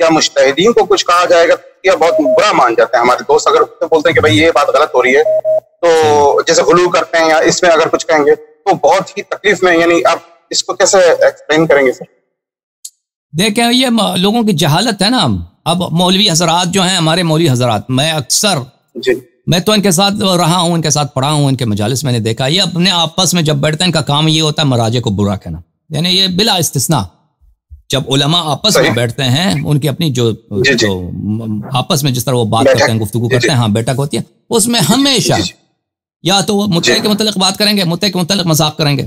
یا مجتہدین کو کچھ کہا جائے گا یا بہت برا مان جاتے ہیں. ہمارے دوست اگر بولتے ہیں کہ بھائی یہ بات غلط ہو رہی ہے تو جیسے غلو کرتے ہیں یا اس میں اگر کچھ کہیں گے تو بہت ہی تکلیف میں, یعنی آپ اس کو کیسے ایکسپلین کریں گے سر؟ دیکھیں یہ لوگوں کی جہالت ہے نا. اب مولوی حضرات جو ہیں ہمارے مولوی حضرات, میں اکثر میں تو ان کے ساتھ رہا ہوں, ان کے ساتھ پڑھا ہوں, ان کے مجالس میں نے دیکھا, یہ اپنے آپس میں جب بیٹھتے ہیں ان کا کام یہ ہوتا ہے مراجع کو برا کہنا. یعنی یہ بلا استثناء جب علماء آپس میں بیٹھتے ہیں ان کی اپنی جو آپس میں جس طرح وہ بات کرتے ہیں, گفتگو کرتے ہیں, ہاں بیٹھک ہوتی ہے, اس میں ہمیشہ یا تو وہ مدعے کے متعلق بات کریں گے, مدعے کے متعلق مذاق کریں گے,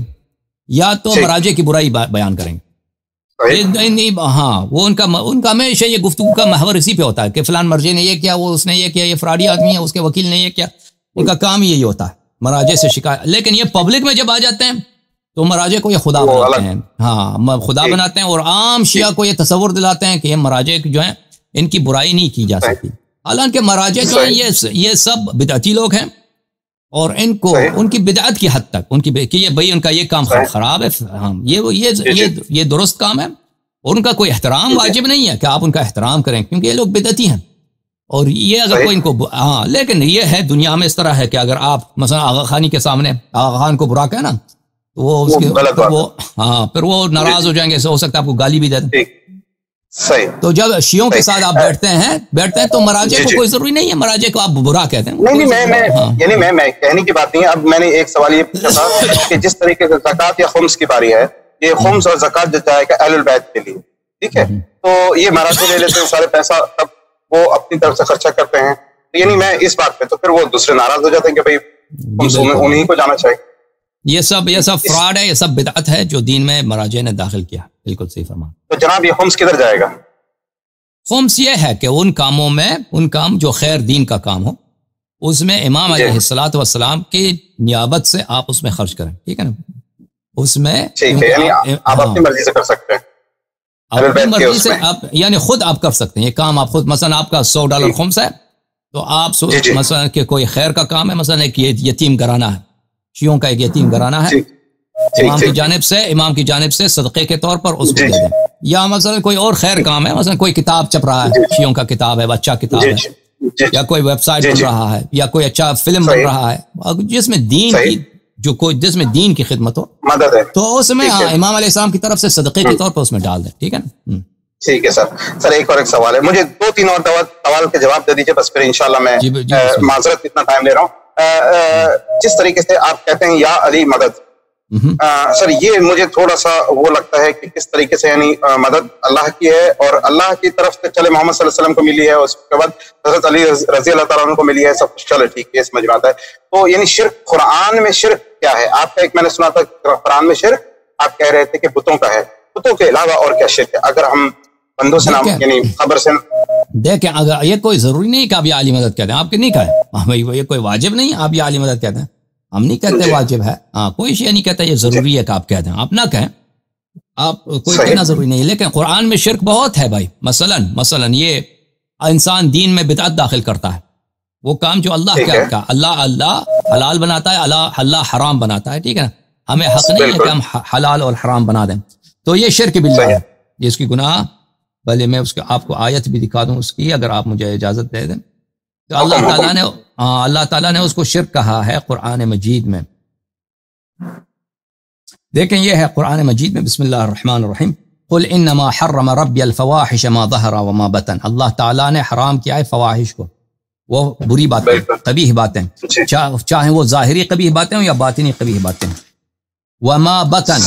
یا تو مراجع کی برائی بیان کریں گے. ہاں وہ ان کا ہمیشہ یہ گفتگو کا محور اسی پہ ہوتا ہے کہ فلان مرجع نے یہ کیا, وہ اس نے یہ کیا, یہ فراڈی آدمی ہے, اس کے وکیل نے یہ کیا. ان کا کام یہی ہوتا ہے مراجع سے شکایت. لیکن یہ پبلک میں جب آ جاتے ہیں تو مراجع کو یہ خدا بناتے ہیں, ہاں خدا بناتے ہیں, اور عام شیعہ کو یہ تصور دلاتے ہیں کہ یہ مراجع جو ہیں ان کی برائی نہیں کی جا سکتی. حالانکہ مراجع جو ہیں یہ سب بدعتی لوگ ہیں, اور ان کو ان کی بدعت کی حد تک ان کی کہ یہ بھائی ان کا یہ کام خراب ہے, یہ درست کام ہے, اور ان کا کوئی احترام واجب نہیں ہے کہ آپ ان کا احترام کریں, کیونکہ یہ لوگ بدعتی ہیں. اور یہ اگر کوئی ان کو ہاں, لیکن یہ ہے دنیا میں اس طرح ہے کہ اگر آپ مثلا آغا خانی کے سامنے آغا خان کو برا کہنا تو وہ اس کے پھر وہ ناراض ہو جائیں گے, ہو سکتا ہے آپ کو گالی بھی دے دیں. تو جب شیعوں کے ساتھ آپ بیٹھتے ہیں تو مراجع کو کوئی ضروری نہیں ہے مراجع کو آپ برا کہتے ہیں. نہیں میں کہنے کی بات نہیں ہے. اب میں نے ایک سوال یہ پوچھا تھا کہ جس طریقے سے زکوٰۃ یا خمس کی باری ہے, یہ خمس اور زکوٰۃ جو جائے گا اہل البیت کے لیے, ٹھیک ہے, تو یہ مراجع لے لیتے ہیں سارے پیسہ, تب وہ اپنی طرف سے خرچہ کرتے ہیں. یعنی میں اس بات پہ, تو پھر وہ دوسرے ناراض ہو جاتے ہیں کہ بھائی انہیں کو جانا چاہیے. یہ سب فراڈ ہے, یہ سب بدعت ہے جو دین میں مراجع نے داخل کیا. بالکل صحیح فرما. تو جناب یہ خمس کدھر جائے گا؟ خمس یہ ہے کہ ان کاموں میں, ان کام جو خیر دین کا کام ہو, اس میں امام علیہ الصلوۃ والسلام کی نیابت سے آپ اس میں خرچ کریں, ٹھیک ہے نا. اس میں آپ اپنی مرضی سے کر سکتے ہیں, اپنی مرضی سے آپ یعنی خود آپ کر سکتے ہیں یہ کام. آپ خود مثلا آپ کا $100 خمس ہے, تو آپ مثلا کہ کوئی خیر کا کام ہے, مثلا ایک یتیم گھرانہ ہے, شیعوں کا ایک یتیم گھرانہ ہے, امام کی جانب سے صدقے کے طور پر اس کو دے دیں. یا مثلا کوئی اور خیر کام ہے, مثلا کوئی کتاب چھپ رہا ہے, شیعوں کا کتاب ہے, اچھا کتاب ہے, یا کوئی ویب سائٹ بن رہا ہے, یا کوئی اچھا فلم بن رہا ہے جس میں دین کی جس میں دین کی خدمت ہو, تو اس میں امام علیہ السلام کی طرف سے صدقے کے طور پر اس میں ڈال دیں, ٹھیک ہے نا. ٹھیک ہے سر. ایک سوال ہے, مجھے 2-3 اور سوال کے جواب دے دیجیے بس, پھر انشاءاللہ میں معذرت اتنا ٹائم لے رہا ہوں. جس طریقے سے آپ کہتے ہیں یا علی مدد, سر یہ مجھے تھوڑا سا وہ لگتا ہے کہ کس طریقے سے, یعنی مدد اللہ کی ہے اور اللہ کی طرف سے چلے محمد صلی اللہ علیہ وسلم کو ملی ہے, اس کے بعد حضرت علی رضی اللہ تعالیٰ عنہ کو ملی ہے, سب کچھ چلے ٹھیک ہے, سمجھ میں آتا ہے. تو یعنی شرک, قرآن میں شرک کیا ہے؟ آپ کا ایک میں نے سنا تھا قرآن میں شرک آپ کہہ رہے تھے کہ بتوں کا ہے, بتوں کے علاوہ اور کیا شرک ہے؟ اگر ہم بندوں سے نام یعنی خبر سے دیکھیں, اگر یہ کوئی ضروری نہیں کہ آپ یہ عالی مدد کہتے ہیں, آپ کے نہیں کہا یہ کوئی واجب نہیں آپ یہ عالی مدد کہتے ہیں, ہم نہیں کہتے واجب ہے, کوئی شیء نہیں کہتا یہ ضروری ہے کہ آپ کہتے ہیں, آپ نہ کہیں, آپ کوئی کہنا ضروری نہیں. لیکن قرآن میں شرک بہت ہے بھائی. مثلا یہ انسان دین میں بدعت داخل کرتا ہے, وہ کام جو اللہ کیا کا اللہ حلال بناتا ہے, اللہ حرام بناتا ہے, ٹھیک ہے نا. ہمیں حق نہیں ہے کہ ہم حلال اور حرام بنا دیں, تو یہ شرک باللہ ہے, یہ اس کی گناہ. بھلے میں اس کو آپ کو آیت بھی دکھا دوں اس کی, اگر آپ مجھے اجازت دے دیں. تو اللہ تعالیٰ نے اس کو شرک کہا ہے قرآن مجید میں. دیکھیں یہ ہے قرآن مجید میں, بسم اللہ الرحمن الرحیم, قل انما حرم ربی الفواحش ما ظہر وما بطن. اللہ تعالیٰ نے حرام کیا ہے فواحش کو, وہ بری باتیں, قبیح باتیں, چاہے وہ ظاہری قبیح باتیں ہوں یا باطنی قبیح باتیں. وما بطن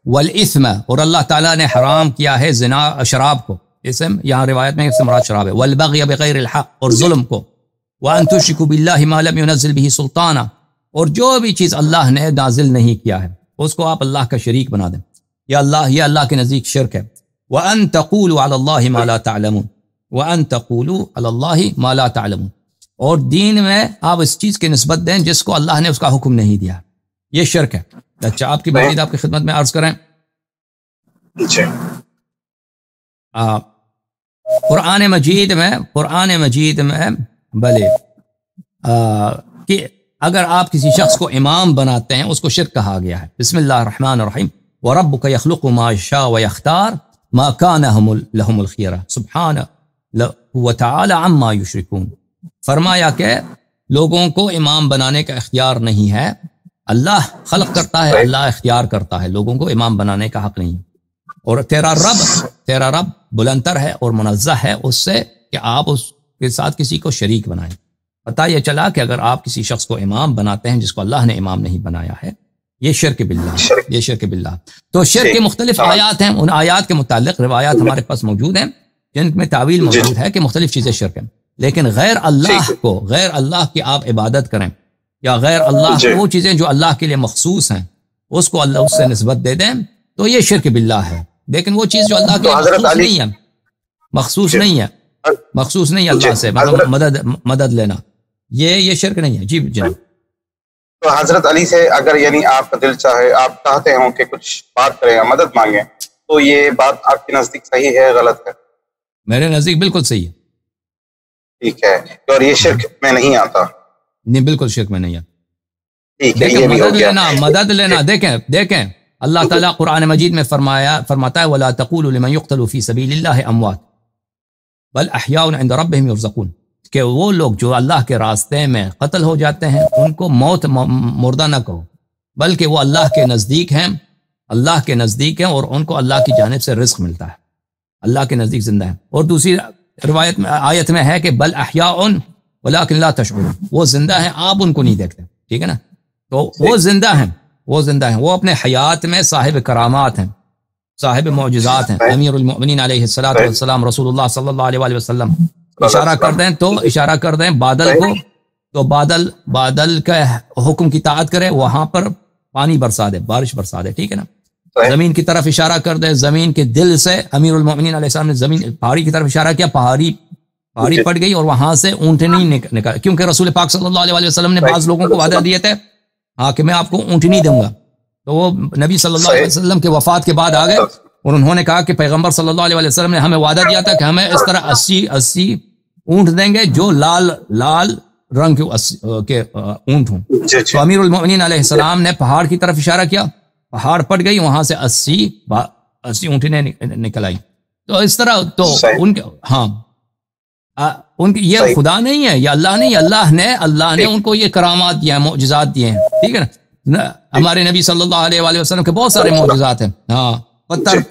والاثم, اور اللہ تعالیٰ نے حرام کیا ہے زنا, شراب کو, اسم یہاں روایت میں اسم مراد شراب ہے, والبغی بغیر الحق, اور ظلم کو, وان تشرکوا باللہ ما لم ينزل به سلطانا, اور جو بھی چیز اللہ نے نازل نہیں کیا ہے اس کو آپ اللہ کا شریک بنا دیں, یہ اللہ کے نزدیک شرک ہے. وان تقولوا علی اللہ ما لا تعلمون, وان تقولوا علی اللہ ما لا تعلمون, اور دین میں آپ اس چیز کی نسبت دیں جس کو اللہ نے اس کا حکم نہیں دیا, یہ شرک ہے. اچھا, آپ کی مزید آپ کی خدمت میں عرض کریں. قرآن مجید میں بھلے کہ اگر آپ کسی شخص کو امام بناتے ہیں اس کو شرک کہا گیا ہے. بسم اللہ الرحمن الرحیم, وَرَبُّكَ يَخْلُقُ مَا يَشَاءُ وَيَخْتَارُ, ما كان لهم الخيرة سبحانه وتعالى عما يشركون. فرمایا کہ لوگوں کو امام بنانے کا اختیار نہیں ہے. اللہ خلق کرتا ہے, اللہ اختیار کرتا ہے, لوگوں کو امام بنانے کا حق نہیں. اور تیرا رب بلندر ہے اور منزہ ہے اس سے کہ آپ اس کے ساتھ کسی کو شریک بنائیں. پتہ یہ چلا کہ اگر آپ کسی شخص کو امام بناتے ہیں جس کو اللہ نے امام نہیں بنایا ہے, یہ شرک باللہ, یہ شرک باللہ. تو شرک کے مختلف آیات ہیں, ان آیات کے متعلق روایات ہمارے پاس موجود ہیں جن میں تعویل موجود ہے کہ مختلف چیزیں شرک ہیں. لیکن غیر اللہ کی آپ عبادت کریں یا غیر اللہ کو وہ چیزیں جو اللہ کے لیے مخصوص ہیں اس کو اللہ اس سے نسبت دے دیں تو یہ شرک باللہ ہے. لیکن وہ چیز جو اللہ کے لیے مخصوص نہیں ہے اللہ سے مدد لینا, یہ شرک نہیں ہے. جی جناب. تو حضرت علی سے اگر یعنی آپ کا دل چاہے, آپ چاہتے ہوں کہ کچھ بات کریں یا مدد مانگیں, تو یہ بات آپ کے نزدیک صحیح ہے غلط ہے؟ میرے نزدیک بالکل صحیح ہے. ٹھیک ہے, اور یہ شرک میں نہیں آتا؟ نہیں, بالکل شرک میں نہیں آتا. دیکھیں مدد لینا دیکھیں اللہ تعالیٰ قرآن مجید میں فرماتا ہے وَلَا تَقُولُوا لِمَنْ يُقْتَلُ فِي سَبِيلِ اللَّهِ أَمْوَاتٌ بَلْ أَحْيَاءٌ عِنْدَ رَبِّهِمْ يُرْزَقُونَ. کہ وہ لوگ جو اللہ کے راستے میں قتل ہو جاتے ہیں ان کو مردہ نہ کہو, بلکہ وہ اللہ کے نزدیک ہیں اور ان کو اللہ کی جانب سے رزق ملتا ہے, اللہ کے نزدیک زندہ ہیں. اور دوسری روایت میں آیت میں ہے کہ بل احیاء ولکن لا تشعرون, وہ زندہ ہیں آپ ان کو نہیں دیکھتے. ٹھیک ہے نا. تو وہ زندہ ہیں, وہ اپنے حیات میں صاحب کرامات ہیں, صاحب معجزات ہیں. امیر المؤمنین علیہ الصلوۃ والسلام رسول اللہ صلی اللہ علیہ وسلم اشارہ کر دیں بادل کو, تو بادل کا حکم کی اطاعت کرے, وہاں پر پانی برسا دے, بارش برسا دے. ٹھیک ہے نا. زمین کی طرف اشارہ کر دے, زمین کے دل سے امیر المؤمنین علیہ السلام نے زمین پہاڑی کی طرف اشارہ کیا, پہاڑی پٹ گئی اور وہاں سے اونٹنی نکل, کیونکہ رسول پاک صلی اللہ علیہ وسلم نے بعض لوگوں کو وعدہ دیے تھے کہ میں آپ کو اونٹنی دوں گا. تو وہ نبی صلی اللہ علیہ وسلم کے وفات کے بعد آ گئے اور انہوں نے کہا کہ پیغمبر صلی اللہ علیہ وسلم نے ہمیں وعدہ دیا تھا کہ ہمیں اس طرح 80 اونٹ دیں گے جو لال رنگ کے اونٹ ہوں. تو امیر المؤمنین علیہ السلام نے پہاڑ کی طرف اشارہ کیا, پہاڑ پٹ گئی, وہاں سے 80 اونٹیں نکل آئی. تو اس طرح تو ان کے یہ خدا نہیں ہے, یہ اللہ نہیں, اللہ نے ان کو یہ کرامات دیا ہیں, معجزات دیے ہیں. ٹھیک ہے نا. ہمارے نبی صلی اللہ علیہ وسلم کے بہت سارے معجزات ہیں. پتھر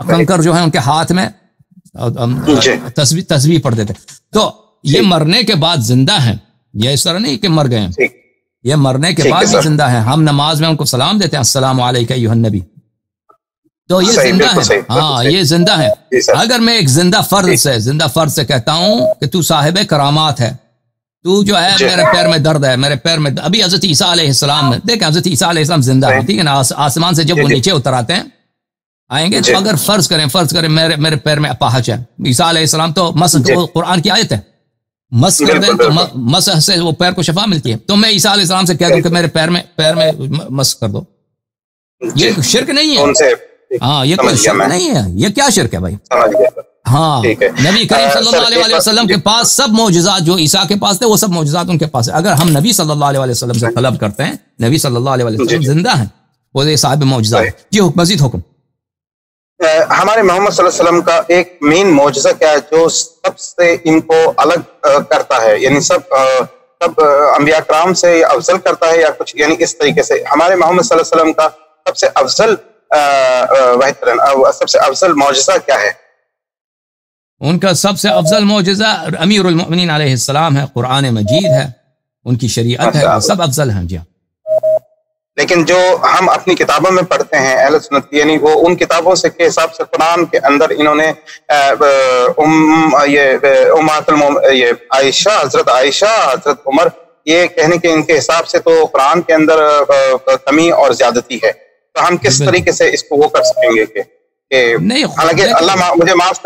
کنکر جو ہیں ان کے ہاتھ میں تسبیح پڑھتے تھے. تو یہ مرنے کے بعد زندہ ہیں, یہ اس طرح نہیں کہ مر گئے ہیں, یہ مرنے کے بعد بھی زندہ ہیں. ہم نماز میں ان کو سلام دیتے ہیں, السلام علیکہ ایھا النبی. تو یہ زندہ ہے, یہ زندہ ہے. اگر میں ایک زندہ فرد سے کہتا ہوں کہ تو صاحب کرامات ہے, تو جو ہے میرے پیر میں درد ہے, میرے پیر میں ابھی حضرت عیسیٰ علیہ السلام نے دیکھیں, حضرت عیسیٰ علیہ السلام زندہ ہے. ٹھیک ہے نا. آسمان سے جب وہ نیچے اتر آتے ہیں آئیں گے, تو اگر فرض کریں میرے پیر میں اپاہج ہے, عیسیٰ علیہ السلام تو مسح, قرآن کی آیت ہے, مس کر دیں تو مسح سے وہ پیر کو شفا ملتی ہے. تو میں عیسیٰ علیہ السلام سے کہہ دوں کہ میرے پیر میں مس کر دو, یہ شرک نہیں ہے. یہ کوئی شرک نہیں ہے. یہ کیا شرک ہے بھائی؟ نبی کریم صلی اللہ علیہ وسلم کے پاس سب معجزات جو عیسیٰ کے پاس تھے وہ سب معجزات ان کے پاس ہے. اگر ہم نبی صلی اللہ علیہ وسلم سے طلب کرتے ہیں, نبی صلی اللہ علیہ وسلم زندہ ہیں, وہ صاحب معجزات. جی مزید حکم. ہمارے محمد صلی اللہ علیہ وسلم کا ایک مین معجزہ کیا ہے جو سب سے ان کو الگ کرتا ہے, یعنی سب انبیاء کرام سے افضل کرتا ہے یا کچھ, یعنی اس طریقے سے ہمارے محمد صلی اللہ علیہ وسلم کا سب سے افضل معجزہ کیا ہے؟ ان کا سب سے افضل معجزہ امیر المؤمنین علیہ السلام ہے, قرآن مجید ہے, ان کی شریعت ہے, سب افضل ہیں. جی لیکن جو ہم اپنی کتابوں میں پڑھتے ہیں اہل سنت, یعنی وہ ان کتابوں سے کے حساب سے قرآن کے اندر انہوں نے عائشہ, حضرت عائشہ, حضرت عمر, یہ کہنے کے ان کے حساب سے تو قرآن کے اندر کمی اور زیادتی ہے. تو ہم کس طریقے سے اس کو وہ کر سکیں گے کہ حالانکہ اللہ مجھے معاف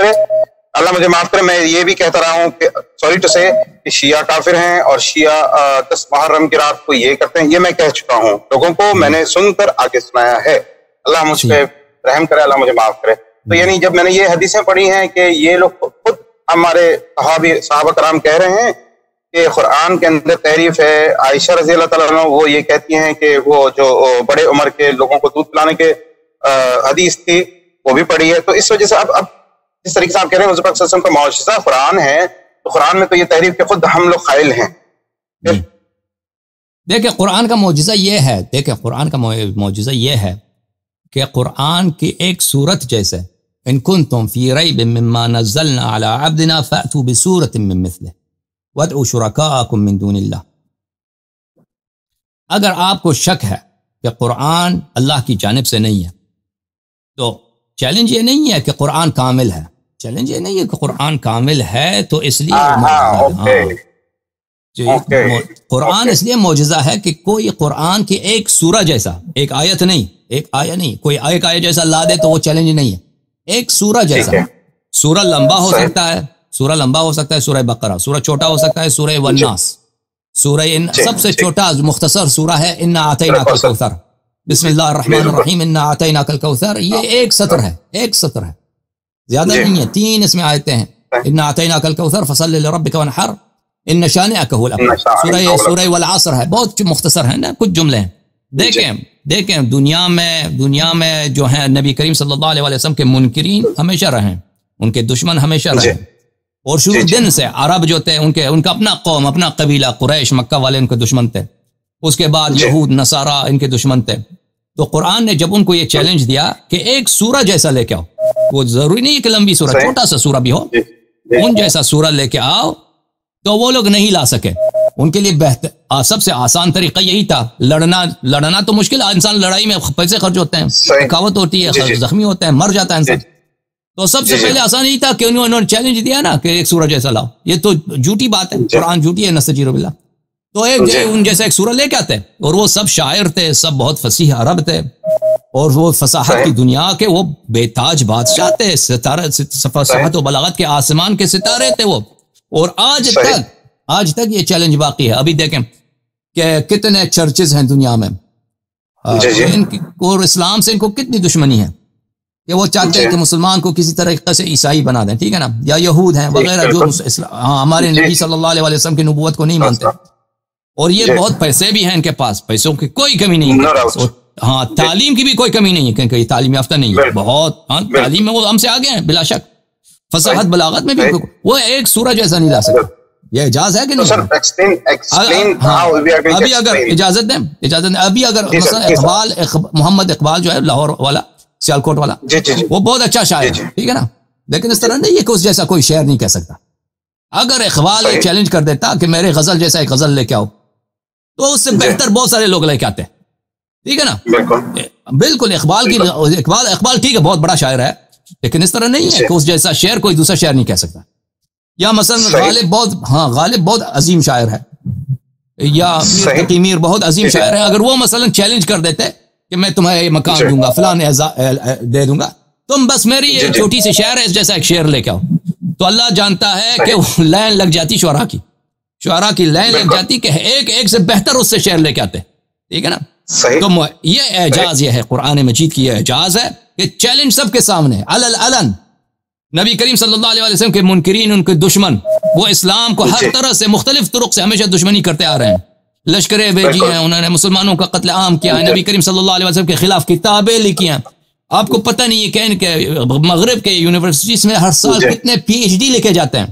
کرے, میں یہ بھی کہتا رہا ہوں کہ سوری ٹو سے کہ شیعہ کافر ہیں اور شیعہ 10 محرم کی رات کو یہ کرتے ہیں, یہ میں کہہ چکا ہوں لوگوں کو, میں نے سن کر آگے سنایا ہے. اللہ مجھ پہ رحم کرے, اللہ مجھے معاف کرے. تو یعنی جب میں نے یہ حدیثیں پڑھی ہیں کہ یہ لوگ خود ہمارے صحابہ کرام کہہ رہے ہیں کہ قرآن کے اندر تعریف ہے. عائشہ رضی اللہ تعالیٰ عنہ وہ یہ کہتی ہیں کہ وہ جو بڑے عمر کے لوگوں کو دودھ پلانے کے حدیث تھی, وہ بھی پڑھی ہے. تو اس وجہ سے اب جس طریقے سے آپ کہہ رہے ہیں حضور پاک صلی اللہ علیہ وسلم کا معجزہ قرآن ہے، تو قرآن میں تو یہ تحریف کے خود ہم لوگ قائل ہیں. دیکھیں قرآن کا معجزہ یہ ہے، قرآن کا معجزہ یہ ہے کہ قرآن کی ایک سورت جیسے ان کنتم فی ریب مما نزلنا علی عبدنا فأتوا بسورۃ من مثلہ وادعوا شرکاءکم من دون اللہ. اگر آپ کو شک ہے کہ قرآن اللہ کی جانب سے نہیں ہے، تو چیلنج یہ نہیں ہے کہ قرآن کامل ہے، چیلنج یہ نہیں ہے کہ قرآن کامل ہے تو اس لیے قرآن اس لیے معجزہ ہے کہ کوئی قرآن کی ایک سورہ جیسا، ایک آیت نہیں، ایک آیت نہیں، کوئی ایک آیت جیسا لا دے تو وہ چیلنج نہیں ہے. ایک سورہ جیسا، سورہ لمبا ہو سکتا ہے، سورہ لمبا ہو سکتا ہے سورہ بقرہ، سورہ چھوٹا ہو سکتا ہے سورہ والناس، سورہ سب سے چھوٹا مختصر سورہ ہے انا اعطیناک الکوثر، بسم اللہ الرحمن الرحیم انا اعطیناک الکوثر. یہ ایک سطر ہے، ایک سطر ہے، زیادہ نہیں ہے. 3 اس میں آیتیں ہیں، انا اعطیناک الکوثر فصلی لربک وانحر ان شانئک هو الابتر. سورہ والعصر ہے، بہت مختصر ہے نا، کچھ جملے ہیں. دیکھیں دنیا میں جو ہیں نبی کریم صلی اللہ علیہ وسلم کے منکرین ہمیشہ رہیں، ان کے دشمن ہمیشہ رہیں، اور شروع دن سے عرب جو تھے ان کا اپنا قوم، اپنا قبیلہ قریش مکہ والے ان کے دشمن تھے. اس کے بعد یہود نصارہ ان کے دشمن تھے. تو قرآن نے جب ان کو یہ چیلنج دیا کہ ایک سورہ جیسا لے کے آؤ، وہ ضروری نہیں ہے کہ لمبی سورہ، چھوٹا سا سورہ بھی ہو، ان جیسا سورہ لے کے آؤ، تو وہ لوگ نہیں لا سکے. ان کے لیے بہتر سب سے آسان طریقہ یہی تھا. لڑنا تو مشکل، انسان لڑائی میں پیسے خرچ ہوتے ہیں، تھکاوٹ ہوتی ہے، زخمی ہوتے ہیں، مر جاتا ہے انسان. تو سب سے پہلے آسان یہی تھا کہ انہوں نے چیلنج دیا نا کہ ایک سورہ جیسا لاؤ. یہ تو جھوٹی بات ہے، قرآن جھوٹی ہے، نستجیر باللہ. تو ان جیسا ایک سورہ لے کے آتے، اور وہ سب شاعر تھے، سب بہت فصیح عرب تھے، اور وہ فصاحت کی دنیا کے وہ بے تاج بادشاہ تھے، فصاحت و بلاغت کے آسمان کے ستارے تھے وہ. اور آج تک یہ چیلنج باقی ہے. ابھی دیکھیں کہ کتنے چرچز ہیں دنیا میں، اور اسلام سے ان کو کتنی دشمنی ہے کہ وہ چاہتے ہیں کہ مسلمان کو کسی طریقے سے عیسائی بنا دیں، ٹھیک ہے نا، یا یہود ہیں وغیرہ جو ہمارے نبی صلی اللہ علیہ وسلم کی نبوت کو نہیں مانتے. اور یہ بہت پیسے بھی ہیں ان کے پاس، پیسوں کی کوئی کمی نہیں ہے. ہاں، تعلیم کی بھی کوئی کمی نہیں ہے، کیونکہ یہ تعلیم یافتہ نہیں ہے، بہت تعلیم میں وہ ہم سے آگے ہیں بلا شک. فصاحت بلاغت میں بھی وہ ایک سورہ جیسا نہیں لا سکتے. یہ اجازت ہے کہ نہیں؟ ابھی اگر اجازت دیں ابھی اگر مثلا محمد اقبال جو ہے لاہور والا، سیالکوٹ والا، وہ بہت اچھا شاعر ہے، ٹھیک ہے نا، لیکن اس طرح نہیں ہے کہ اس جیسا کوئی شعر نہیں کہہ سکتا. اگر اقبال یہ چیلنج کر دیتا کہ میرے غزل جیسا ایک غزل لے کے آؤ، تو اس سے بہتر بہت سارے لوگ لے کے آتے، ٹھیک ہے نا. بالکل اقبال ٹھیک ہے، بہت بڑا شاعر ہے، لیکن اس طرح نہیں ہے کہ اس جیسا شعر کوئی دوسرا شاعر نہیں کہہ سکتا. یا مثلا غالب بہت عظیم شاعر ہے، یا میر بہت عظیم شاعر ہے. اگر وہ مثلا چیلنج کر دیتے کہ میں تمہیں مکان دوں گا، فلاں دے دوں گا، تم بس میری یہ چھوٹی سی شعر ہے اس جیسا ایک شعر لے کے آؤ، تو اللہ جانتا ہے کہ وہ لائن لگ جاتی شعراء کی لائن لگ جاتی کہ ایک سے بہتر اس سے شعر لے کے آتے، ٹھیک ہے نا. تو یہ اعجاز یہ ہے، قرآن مجید کی یہ اعجاز ہے کہ چیلنج سب کے سامنے علن. نبی کریم صلی اللہ علیہ وسلم کے منکرین، ان کے دشمن، وہ اسلام کو ہر طرح سے مختلف طرق سے ہمیشہ دشمنی کرتے آ رہے ہیں. لشکریں بھیجی ہیں، انہوں نے مسلمانوں کا قتل عام کیا ہے، نبی کریم صلی اللہ علیہ وسلم کے خلاف کتابیں لکھی ہیں. آپ کو پتہ نہیں ہے کہ مغرب کے یونیورسٹیز میں ہر سال کتنے PhD لکھے جاتے ہیں،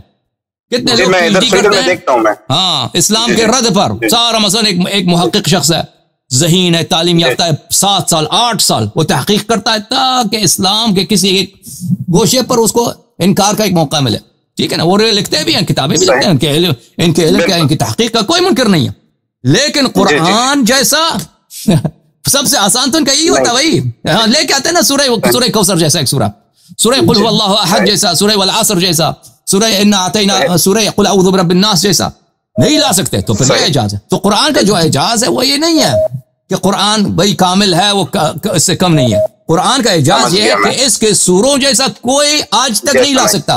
کتنے لوگ PhD کرتے ہیں. ہاں، اسلام کے رد پر سارا مثلا ایک محقق شخص ہے، ذہین ہے، تعلیم یافتہ ہے، 7 سال 8 سال وہ تحقیق کرتا ہے تاکہ اسلام کے کسی ایک گوشے پر اس کو انکار کا ایک موقع ملے، ٹھیک ہے نا. وہ لکھتے بھی ہیں، کتابیں بھی لکھتے ہیں، ان کے علم کا، ان کی تحقیق کا کوئی منکر نہیں ہے. لیکن قرآن جیسا سب سے آسان تو ان کا یہی ہوتا ہے، وہی لے کے آتے ہیں نا، سورہ کوثر جیسا ایک سورہ قل هو اللہ احد جیسا، سورہ والعصر جیسا، سورہ انا اعطینا، سورہ قل اعوذ برب الناس جیسا نہیں لا سکتے. تو پھر یہ اعجاز ہے. تو قرآن کا جو اعجاز ہے وہ یہ نہیں ہے کہ قرآن بھائی کامل ہے، وہ اس سے کم نہیں ہے. قرآن کا اعجاز یہ ہے کہ اس کے سوروں جیسا کوئی آج تک نہیں لا سکتا.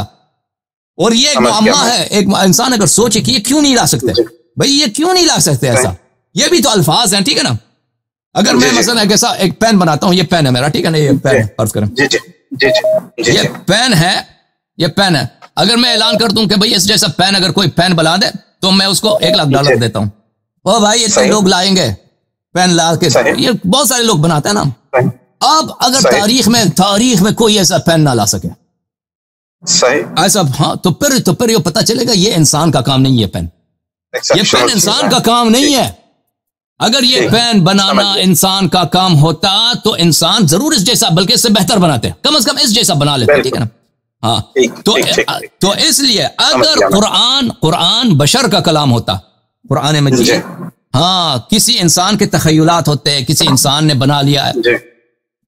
اور یہ ایک معمہ ہے، ایک انسان اگر سوچے کہ یہ کیوں نہیں لا سکتے، بھائی یہ کیوں نہیں لا سکتے ایسا، یہ بھی تو الفاظ ہیں، ٹھیک ہے نا. اگر میں مثلا ایک پین بناتا ہوں، یہ پین ہے میرا، ٹھیک ہے نا، یہ پین فرض کریں، یہ پین ہے. اگر میں اعلان کر دوں کہ بھائی اس جیسا پین اگر کوئی پین بنا دے تو میں اس کو $1,00,000 دیتا ہوں. او بھائی اتنے لوگ لائیں گے پین لا کے، یہ بہت سارے لوگ بناتے ہیں نا. اب اگر تاریخ میں کوئی ایسا پین نہ لا سکے صحیح ایسا، ہاں، تو پھر یہ پتہ چلے گا یہ انسان کا کام نہیں ہے پین، یہ پین انسان کا کام نہیں ہے. اگر یہ پین بنانا انسان کا کام ہوتا تو انسان ضرور اس جیسا بلکہ اس سے بہتر بناتے، کم از کم اس جیسا بنا لیتے، ٹھیک ہے نا. ہاں تو اس لیے اگر قرآن بشر کا کلام ہوتا، قرآن مجید ہاں کسی انسان کے تخیلات ہوتے، کسی انسان نے بنا لیا ہے،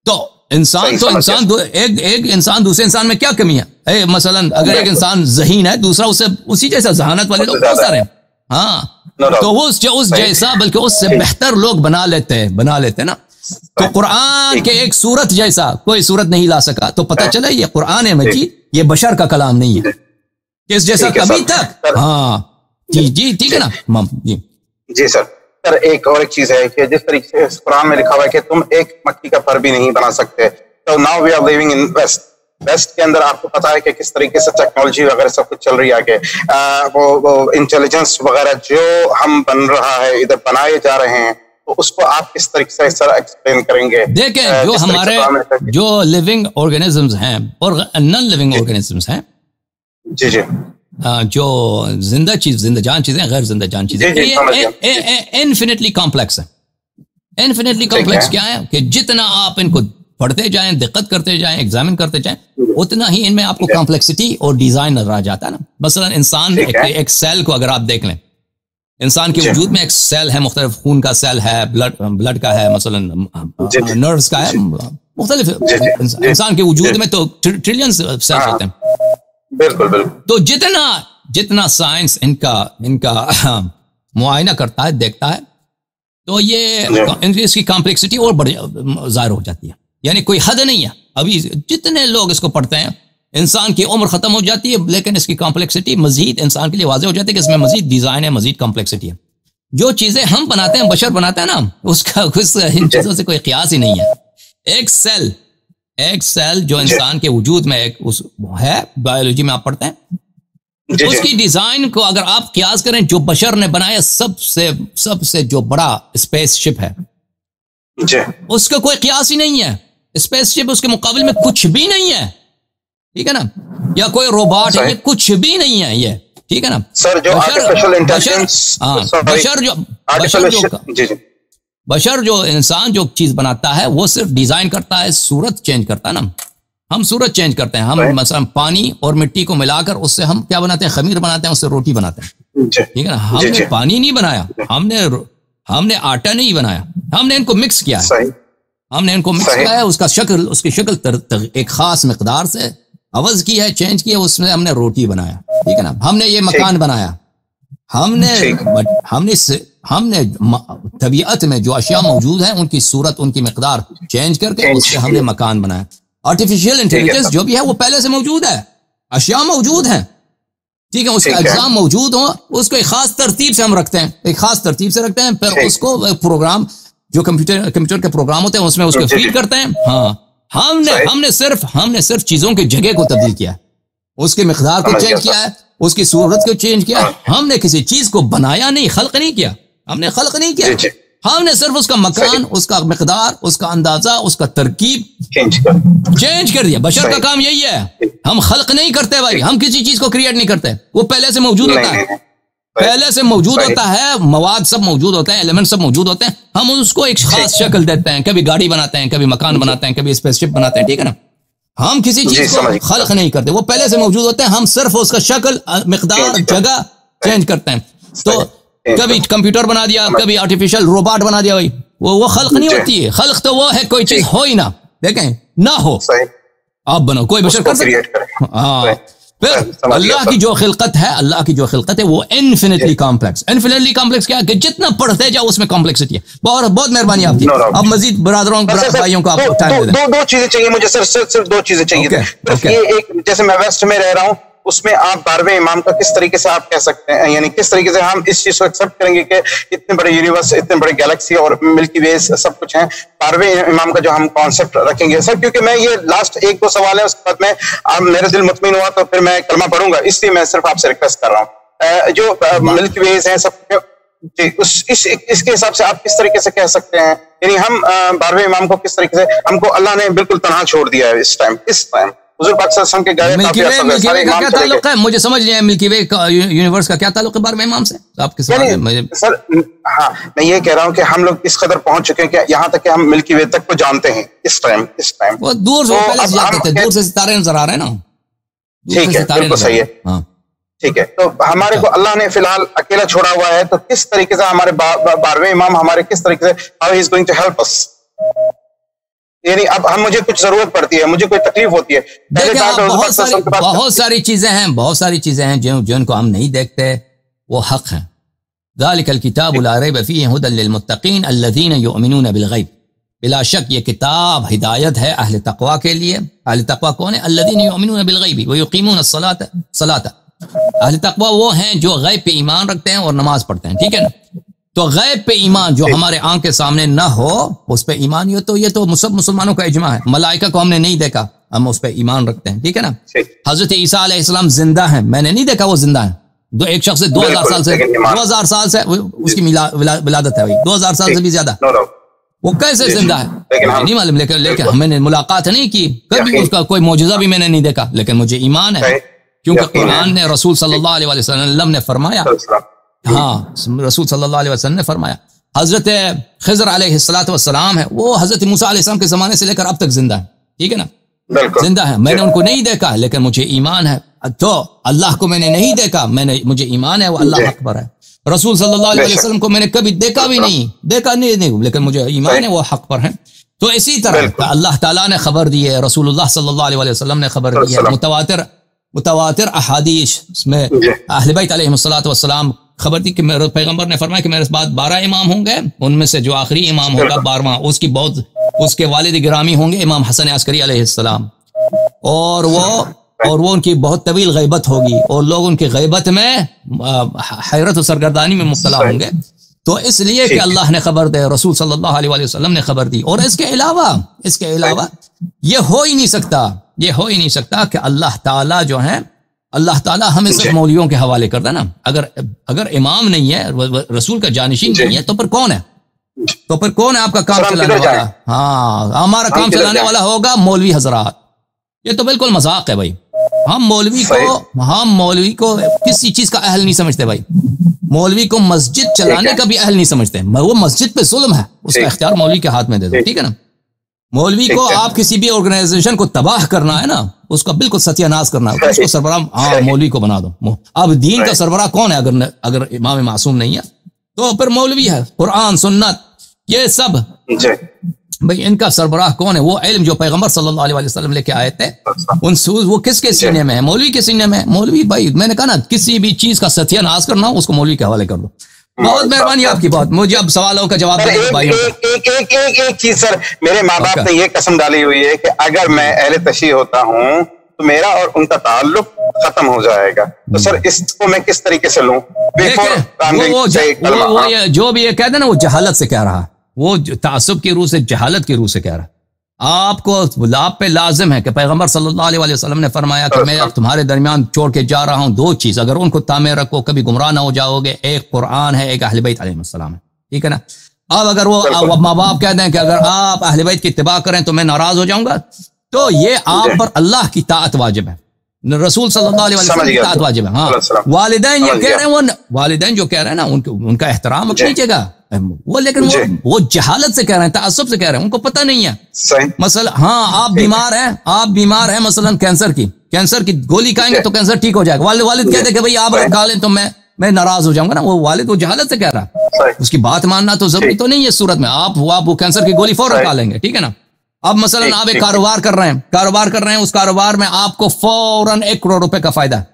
تو انسان ایک انسان دوسرے انسان میں کیا کمی ہے؟ مثلا اگر ایک انسان ذہین ہے، دوسرا اسے اسی جیسا ذہانت والے لوگ بہت سارے ہیں، ہاں تو وہ اس جیسا بلکہ اس سے بہتر لوگ بنا لیتے نا. تو قرآن کے ایک صورت جیسا کوئی صورت نہیں لا سکا، تو پتہ چلا یہ قرآن مجید یہ بشر کا کلام نہیں ہے، اس جیسا کبھی تک. ہاں جی ٹھیک ہے نا جی سر. ایک اور ایک چیز ہے کہ جس طریقے سے قرآن میں لکھا ہوا ہے کہ تم ایک مکھی کا پر بھی نہیں بنا سکتے. تو now we are living in West کے اندر آپ کو پتا ہے کہ کس طریقے سے ٹیکنالوجی وغیرہ سب کچھ چل رہی ہے، کہ وہ انٹیلیجنس وغیرہ جو ہم بن رہا ہے، ادھر بنائے جا رہے ہیں، تو اس کو آپ کس طریقے سے سر ایکسپلین کریں گے؟ دیکھیں جو ہمارے جو لیونگ آرگینزمز ہیں اور نان لیونگ آرگینزمز ہیں، جی جو زندہ جان چیزیں، غیر زندہ جان چیزیں، انفینٹلی کمپلیکس ہے. انفینٹلی کمپلیکس کیا ہے کہ جتنا آپ ان کو پڑھتے جائیں، دقت کرتے جائیں، ایگزامن کرتے جائیں، اتنا ہی ان میں آپ کو کمپلیکسٹی اور ڈیزائن نظر آ جاتا ہے نا. مثلا انسان ایک سیل کو اگر آپ دیکھ لیں، انسان کے وجود میں ایک سیل ہے، مختلف خون کا سیل ہے، بلڈ کا ہے، مثلا نروز کا ہے، مختلف انسان کے وجود میں تو ٹریلینز سیلز ہوتے ہیں. بالکل. تو جتنا سائنس ان کا معائنہ کرتا ہے، دیکھتا ہے، تو یہ اس کی کمپلیکسٹی اور بڑی ظاہر ہو جاتی ہے. یعنی کوئی حد نہیں ہے. ابھی جتنے لوگ اس کو پڑھتے ہیں، انسان کی عمر ختم ہو جاتی ہے، لیکن اس کی کمپلیکسٹی مزید انسان کے لیے واضح ہو جاتی ہے کہ اس میں مزید ڈیزائن ہے، مزید کمپلیکسٹی ہے. جو چیزیں ہم بناتے ہیں، بشر بناتا ہے نا، اس کا ان چیزوں سے کوئی قیاس ہی نہیں ہے. ایک سیل جو انسان کے وجود میں ایک ہے، بایولوجی میں آپ پڑھتے ہیں، اس کی ڈیزائن کو اگر آپ قیاس کریں جو بشر نے بنایا سب سے جو بڑا اسپیس شپ ہے، اس کا کوئی قیاس ہی نہیں ہے. اسپیس شپ اس کے مقابل میں کچھ بھی نہیں ہے، ٹھیک ہے نا. یا کوئی روبوٹ ہے، یہ کچھ بھی نہیں ہے یہ، ٹھیک ہے نا. سر جو آرٹیفیشل انٹیلیجنس، بشر جو انسان جو چیز بناتا ہے وہ صرف ڈیزائن کرتا ہے، صورت چینج کرتا ہے نا. ہم صورت چینج کرتے ہیں. ہم مثلا پانی اور مٹی کو ملا کر اس سے ہم کیا بناتے ہیں؟ خمیر بناتے ہیں، اس سے روٹی بناتے ہیں، ٹھیک ہے نا. ہم نے پانی نہیں بنایا، ہم نے آٹا نہیں بنایا، ہم نے ان کو مکس کیا ہے. اس کی شکل ایک خاص مقدار سے عوض کی ہے، چینج کی ہے، اس میں ہم نے روٹی بنایا، ٹھیک ہے نا. ہم نے یہ مکان بنایا، ہم نے طبیعت میں جو اشیاء موجود ہیں ان کی صورت، ان کی مقدار چینج کر کے اس سے ہم نے مکان بنایا. آرٹیفیشیل انٹیلیجنس جو بھی ہے وہ پہلے سے موجود ہے، اشیاء موجود ہیں، ٹھیک ہے. اس کے اجزاء موجود ہوں، اس کو ایک خاص ترتیب سے ہم رکھتے ہیں، پھر اس کو پروگرام جو کمپیوٹر کے پروگرام ہوتے ہیں اس میں اس کو فیڈ کرتے ہیں. ہاں ہم نے صرف چیزوں کی جگہ کو تبدیل کیا ہے، اس کی مقدار کو چینج کیا ہے، اس کی صورت کو چینج کیا ہے. ہم نے کسی چیز کو بنایا نہیں، خلق نہیں کیا، ہم نے خلق نہیں کیا، ہم نے صرف اس کا مکان، اس کا مقدار، اس کا اندازہ، اس کا ترکیب چینج کر دیا. بشر کا کام یہی ہے. ہم خلق نہیں کرتے بھائی، ہم کسی چیز کو کریٹ نہیں کرتے، وہ پہلے سے موجود ہوتا ہے، مواد سب موجود ہوتے ہیں، ایلیمنٹ سب موجود ہوتے ہیں. ہم اس کو ایک خاص شکل دیتے ہیں، کبھی گاڑی بناتے ہیں، کبھی مکان بناتے ہیں، کبھی اسپیس شپ بناتے ہیں، ٹھیک ہے نا. ہم کسی چیز کو خلق نہیں کرتے، وہ پہلے سے موجود ہوتے ہیں، ہم صرف اس کا شکل، مقدار، جگہ چینج کرتے ہیں. تو کبھی کمپیوٹر بنا دیا، کبھی آرٹیفیشل روبوٹ بنا دیا، بھائی وہ خلق نہیں ہوتی ہے. خلق تو وہ ہے کوئی چیز ہو ہی نہ، دیکھیں نہ ہو، آپ بنو، کوئی بشر کر سکتے. ہاں پھر اللہ کی جو خلقت ہے وہ انفینٹلی کمپلیکس کیا ہے کہ جتنا پڑھتے جاؤ اس میں کمپلیکسٹی ہے. بہت مہربانی آپ کی. اب مزید برادروں بھائیوں کو آپ ٹائم دیں. دو چیزیں چاہیے مجھے سر، صرف دو چیزیں چاہیے. ایک جیسے میں ویسٹ میں رہ رہا ہوں، اس میں آپ 12ویں امام کا کس طریقے سے آپ کہہ سکتے ہیں، یعنی کس طریقے سے ہم اس چیز کو ایکسپٹ کریں گے کہ اتنے بڑے یونیورس، اتنے بڑے گیلیکسی اور ملکی ویز سب کچھ ہیں، 12ویں امام کا جو ہم کانسیپٹ رکھیں گے سر؟ کیونکہ میں یہ لاسٹ 1-2 سوال ہے، اس کے بعد میں میرا دل مطمئن ہوا تو پھر میں کلمہ پڑھوں گا، اس لیے میں صرف آپ سے ریکویسٹ کر رہا ہوں. جو ملکی ویز ہیں سب جی اس کے حساب سے آپ کس طریقے سے کہہ سکتے ہیں؟ یعنی ہم 12ویں امام کو کس طریقے سے ہم کو اللہ نے بالکل تنہا چھوڑ دیا ہے اس ٹائم حضور پاک صلی اللہ علیہ وسلم کے گھر ملکی وے کا کیا تعلق ہے؟ مجھے سمجھ نہیں آیا ملکی وے یونیورس کا کیا تعلق ہے 12ویں امام سے؟ آپ کے ساتھ سر ہاں میں یہ کہہ رہا ہوں کہ ہم لوگ اس قدر پہنچ چکے ہیں کہ یہاں تک کہ ہم ملکی وے تک کو جانتے ہیں اس ٹائم وہ دور سے پہلے سے جاتے تھے، دور سے ستارے نظر آ رہے ہیں نا. ٹھیک ہے بالکل صحیح ہے. ہاں ٹھیک ہے. تو ہمارے کو اللہ نے فی الحال اکیلا چھوڑا ہوا ہے، تو کس طریقے سے ہمارے 12ویں امام ہمارے کس طریقے سے how he is going to help us؟ یعنی اب ہم مجھے کچھ ضرورت پڑتی ہے، مجھے کوئی تکلیف ہوتی ہے، بہت ساری چیزیں ہیں جن کو ہم نہیں دیکھتے، وہ حق ہیں. ذالک الکتاب لا ریب فیہ ھدی للمتقین الذین یؤمنون بالغیب. بلا شک یہ کتاب ہدایت ہے اہل تقوی کے لیے. اہل تقوی کون ہے؟ الذین یؤمنون بالغیب ویقیمون الصلاۃ. اہل تقوی وہ ہیں جو غیب پہ ایمان رکھتے ہیں اور نماز پڑھتے ہیں. ٹھیک ہے نا؟ تو غیب پہ ایمان جو ہمارے آنکھ کے سامنے نہ ہو اس پہ ایمان یہ تو مسلمانوں کا اجماع ہے. ملائکہ کو ہم نے نہیں دیکھا، ہم اس پہ ایمان رکھتے ہیں. ٹھیک ہے نا؟ حضرت عیسیٰ علیہ السلام زندہ ہیں، میں نے نہیں دیکھا وہ زندہ ہیں. ایک شخص 2000 سال سے اس کی ولادت ہے، 2000 سال سے بھی زیادہ. وہ کیسے زندہ ہے نہیں معلوم، لیکن ہمیں نے ملاقات نہیں کی کبھی، اس کا کوئی معجزہ بھی میں نے نہیں دیکھا، لیکن مجھے ایمان ہے کیونکہ قرآن نے رسول صلی اللہ علیہ وسلم نے فرمایا. ہاں رسول صلی اللہ علیہ وسلم نے فرمایا. حضرت خضر علیہ السلام ہے، وہ حضرت موسیٰ علیہ السلام کے زمانے سے لے کر اب تک زندہ ہے. ٹھیک ہے نا؟ زندہ ہے. میں نے ان کو نہیں دیکھا لیکن مجھے ایمان ہے. تو اللہ کو میں نے نہیں دیکھا، مجھے ایمان ہے وہ اللہ اکبر ہے. رسول صلی اللہ علیہ وسلم کو میں نے کبھی دیکھا نہیں لیکن مجھے ایمان ہے وہ حق پر ہیں. تو اسی طرح اللہ تعالیٰ نے خبر دی ہے، رسول اللہ صلی اللہ علیہ وسلم نے خبر دی ہے. متواتر احادیث میں اہل بیت علیہ السلام خبر دی کہ میرے پیغمبر نے فرمایا کہ میرے پاس 12 امام ہوں گے، ان میں سے جو آخری امام ہوگا 12واں اس کے والد گرامی ہوں گے امام حسن عسکری علیہ السلام، اور وہ ان کی بہت طویل غیبت ہوگی اور لوگ ان کی غیبت میں حیرت و سرگردانی میں مبتلا ہوں گے. تو اس لیے کہ اللہ نے خبر دے، رسول صلی اللہ علیہ وسلم نے خبر دی. اور اس کے علاوہ یہ ہو ہی نہیں سکتا کہ اللہ تعالیٰ جو ہے، اللہ تعالیٰ ہمیں صرف مولویوں کے حوالے کرتا نا. اگر امام نہیں ہے، رسول کا جانشین نہیں ہے، تو پھر کون ہے آپ کا کام چلانے والا؟ ہاں ہمارا کام چلانے والا ہوگا مولوی حضرات. یہ تو بالکل مذاق ہے بھائی. ہم مولوی کو کسی چیز کا اہل نہیں سمجھتے بھائی. مولوی کو مسجد چلانے کا بھی اہل نہیں سمجھتے. وہ مسجد پہ ظلم ہے، اس کا اختیار مولوی کے ہاتھ میں دے دو. ٹھیک ہے نا؟ مولوی کو آپ کسی بھی آرگنائزیشن کو تباہ کرنا ہے نا، اس کا بالکل ستیہ ناش کرنا ہے، اس کو سربراہ مولوی کو بنا دو. اب دین کا سربراہ کون ہے اگر امام معصوم نہیں ہے تو پھر مولوی ہے. قرآن سنت یہ سب بھئی ان کا سربراہ کون ہے؟ وہ علم جو پیغمبر صلی اللہ علیہ وسلم لے کے آئے تھے، وہ کس کے سینے میں ہے؟ مولوی کے سینے میں ہے. مولوی بھائی میں نے کہا نا، کسی بھی چیز کا ستیہ ناش کرنا اس کو مولوی کے حوالے کر دو. بہت مہربانی آپ کی. بات مجھے اب سوالوں کا جواب ایک چیز سر، میرے ماں باپ نے یہ قسم ڈالی ہوئی ہے کہ اگر میں اہل تشیع ہوتا ہوں تو میرا اور ان کا تعلق ختم ہو جائے گا. تو سر اس کو میں کس طریقے سے لوں؟ جو بھی یہ کہتے ہیں نا، وہ جہالت سے کہہ رہا، وہ تعصب کی روح سے، جہالت کی روح سے کہہ رہا. آپ کو آپ پہ لازم ہے کہ پیغمبر صلی اللہ علیہ وسلم نے فرمایا کہ میں اب تمہارے درمیان چھوڑ کے جا رہا ہوں 2 چیز، اگر ان کو تعمیر رکھو کبھی گمراہ نہ ہو جاؤ گے. ایک قرآن ہے، ایک اہل بیت علیہ السلام ہے. ٹھیک ہے نا؟ اب اگر وہ ماں باپ کہتے ہیں کہ اگر آپ اہل بیت کی اتباع کریں تو میں ناراض ہو جاؤں گا، تو یہ آپ پر اللہ کی طاعت واجب ہے، رسول صلی اللہ علیہ وسلم کی طاعت واجب ہے. ہاں والدین یہ کہہ رہے ہیں، والدین جو کہہ رہے ہیں نا، ان کا احترام کیجیے گا. وہ لیکن وہ جہالت سے کہہ رہے ہیں، تعصب سے کہہ رہے ہیں، ان کو پتہ نہیں ہے. مثلا ہاں آپ بیمار ہیں مثلا کینسر کی گولی کھائیں گے تو کینسر ٹھیک ہو جائے گا. والد کہتے ہیں کہ بھئی آپ اگر کھا لیں تو میں ناراض ہو جاؤں گا نا. وہ والد وہ جہالت سے کہہ رہا ہے، اس کی بات ماننا تو ضروری تو نہیں ہے. اس صورت میں آپ وہ کینسر کی گولی فوراً کھا لیں گے. ٹھیک ہے نا؟ اب مثلا آپ ایک کاروبار کر رہے ہیں، اس کاروبار میں آپ کو فوراً 1 کروڑ روپے کا فائدہ ہے.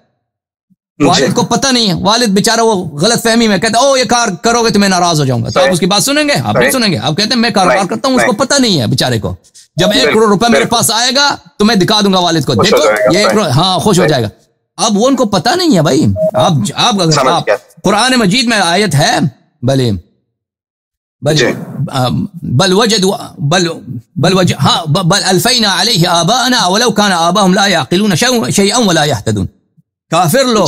والد کو پتہ نہیں ہے، والد بیچارہ وہ غلط فہمی میں کہتا ہے یہ کار کرو گے تو میں ناراض ہو جاؤں گا. تو آپ اس کی بات سنیں گے؟ آپ نہیں سنیں گے. آپ کہتے ہیں میں کاروبار کرتا ہوں، اس کو پتہ نہیں ہے بیچارے کو. جب 1 کروڑ روپے میرے پاس آئے گا تو میں دکھا دوں گا والد کو، دیکھو یہ 1 کروڑ، ہاں خوش ہو جائے گا. اب وہ ان کو پتہ نہیں ہے بھائی. آپ قرآن مجید میں آیت ہے بل الفینا علیہ آباءنا ولو کان آباؤہم لا یعقلون شیئا ولا یہتدون. کافر لوگ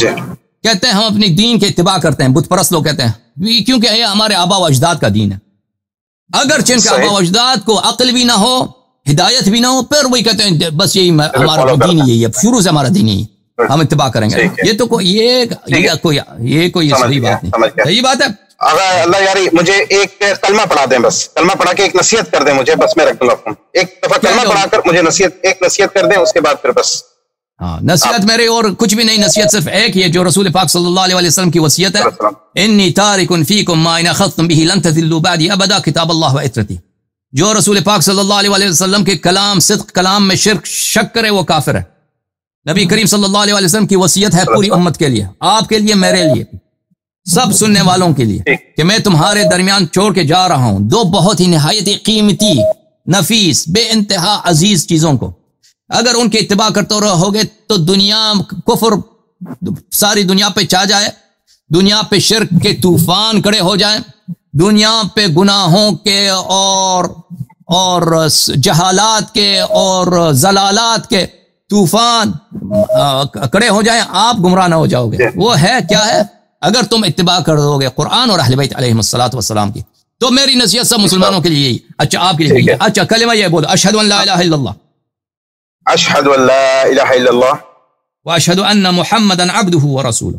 کہتے ہیں ہم اپنی دین کے اتباع کرتے ہیں، بت پرست لوگ کہتے ہیں کیونکہ یہ ہمارے آبا و اجداد کا دین ہے. اگر چن کے آبا و اجداد کو عقل بھی نہ ہو، ہدایت بھی نہ ہو، پھر وہی کہتے ہیں بس یہی ہمارا دین ہی ہے، شروع سے ہمارا دین ہی ہم اتباع کریں گے. یہ تو کوئی صحیح بات نہیں. صحیح بات ہے. اگر اللہ یاری مجھے ایک کلمہ پڑھا دیں، بس کلمہ پڑھا کے ایک نصیحت کر دیں مجھے، بس میں رکھ دوں. ایک دفعہ کلمہ پڑھا کر مجھے نصیحت کر دیں، اس کے بعد پھر بس. ہاں نصیحت میرے اور کچھ بھی نہیں، نصیحت صرف ایک ہی ہے جو رسول پاک صلی اللہ علیہ وسلم کی وصیت ہے. انی تارک فیکم ما ان اخذتم به لن تضلوا بعدی ابدا کتاب اللہ و عترتی. جو رسول پاک صلی اللہ علیہ وسلم کے کلام صدق کلام میں شک کرے وہ کافر ہے. نبی کریم صلی اللہ علیہ وسلم کی وصیت ہے پوری امت کے لیے، آپ کے لیے، میرے لیے، سب سننے والوں کے لیے، کہ میں تمہارے درمیان چھوڑ کے جا رہا ہوں دو بہت ہی نہایت قیمتی، نفیس، بے انتہا عزیز چیزوں کو. اگر ان کے اتباع کرتے رہو گے تو دنیا کفر ساری دنیا پہ چھا جائے، دنیا پہ شرک کے طوفان کھڑے ہو جائیں، دنیا پہ گناہوں کے اور جہالات کے اور زلالات کے طوفان کھڑے ہو جائیں، آپ گمراہ نہ ہو جاؤ گے. وہ ہے کیا ہے؟ اگر تم اتباع کر دو گے قرآن اور اہل بیت علیہم الصلوۃ والسلام کی، تو میری نصیحت سب مسلمانوں کے لیے یہی. اچھا آپ کے لیے اچھا کلمہ یہ بولو، اشہد ان لا الہ الا اللہ، اشہد ان لا الہ الا اللہ، واشہد ان محمدا عبدہ ورسولہ،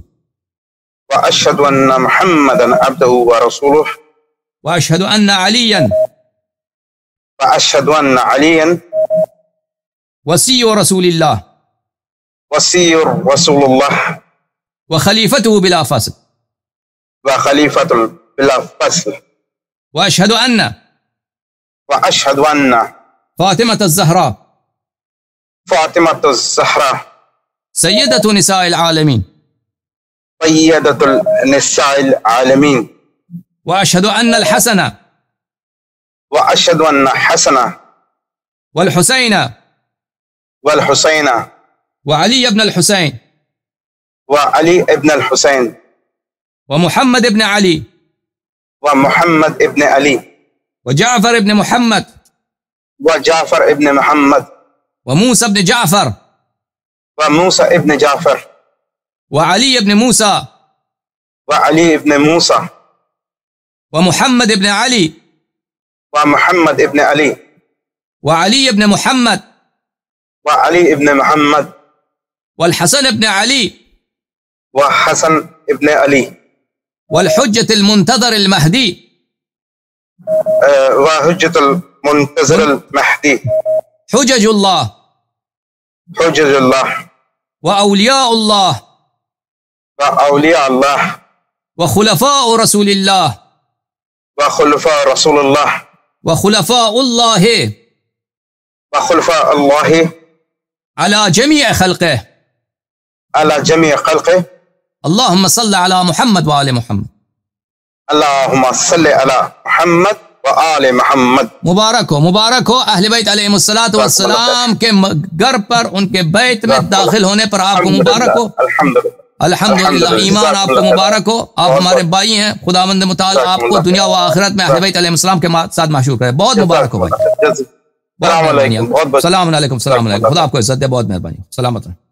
واشہد ان محمدا عبدہ ورسولہ، واشہد ان علیا، واشہد ان علیا وصی رسول اللہ، وصی رسول اللہ، وخلیفتہ بلا فصل، وخلیفۃ بلا فصل، واشہد ان فاطمۃ الزہراء، فاطمۃ الزہراء سیدۃ نساء العالمین، سیدۃ النساء العالمین، واشہد ان الحسن، واشہد ان حسن والحسین، والحسین، وعلی ابن الحسین، وعلی ابن الحسین، ومحمد ابن علی، ومحمد ابن علی، وجعفر ابن محمد، وجعفر ابن محمد، وموسى ابن جعفر، وموسى ابن جعفر، وعلي ابن موسى، وعلي ابن موسى، ومحمد ابن علي، ومحمد ابن علي، وعلي ابن محمد، وعلي ابن محمد، والحسن ابن علي، وحسن ابن علي، والحجة المنتظر المهدي، وحجة المنتظر المهدي، حجج الله، حجج الله، وأولياء الله، وأولياء الله، وخلفاء رسول الله، وخلفاء رسول الله، وخلفاء الله، وخلفاء الله، على جميع خلقه، على جميع خلقه، اللهم صل على محمد وآل محمد، اللهم صل على محمد وآل محمد. مبارک ہو اہل بیت علیہ الصلوۃ والسلام کے گھر پر، ان کے بیت میں داخل ہونے پر آپ کو مبارک ہو. الحمدللہ. ایمان آپ کو مبارک ہو، آپ ہمارے بھائی ہیں. خداوند متعال آپ کو دنیا و آخرت میں اہل بیت علیہ السلام کے ساتھ محشور کرے. بہت مبارک ہو بھائی. السلام علیکم. السلام علیکم. خدا آپ کو عزت دے. بہت مہربانی. سلامت رہیں.